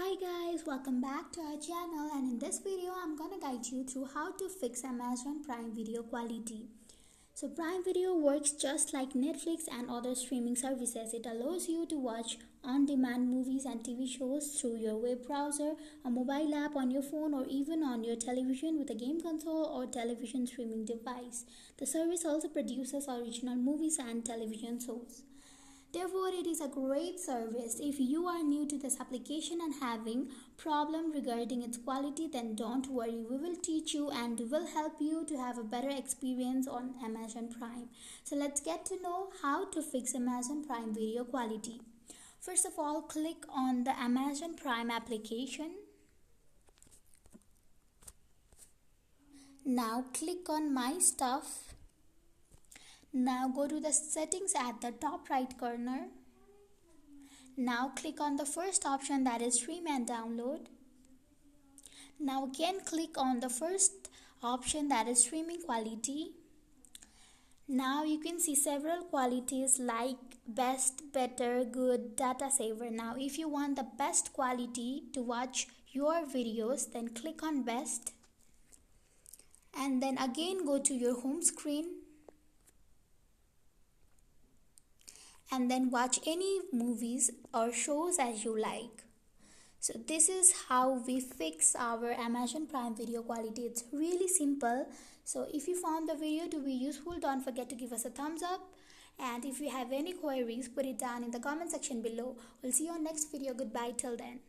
Hi guys, welcome back to our channel, and in this video I'm gonna guide you through how to fix Amazon Prime Video quality. So Prime Video works just like Netflix and other streaming services. It allows you to watch on-demand movies and TV shows through your web browser, a mobile app on your phone, or even on your television with a game console or television streaming device. The service also produces original movies and television shows. Therefore, it is a great service. If you are new to this application and having problem regarding its quality, then don't worry. We will teach you and will help you to have a better experience on Amazon Prime. So let's get to know how to fix Amazon Prime video quality. First of all, click on the Amazon Prime application. Now click on My Stuff. Now go to the settings at the top right corner. Now click on the first option, that is stream and download. Now again click on the first option, that is streaming quality. Now you can see several qualities like best, better, good, data saver. Now if you want the best quality to watch your videos, then click on best. And then again go to your home screen. And then watch any movies or shows as you like. So this is how we fix our Amazon Prime video quality. It's really simple. So if you found the video to be useful, don't forget to give us a thumbs up. And if you have any queries, put it down in the comment section below. We'll see you on next video. Goodbye till then.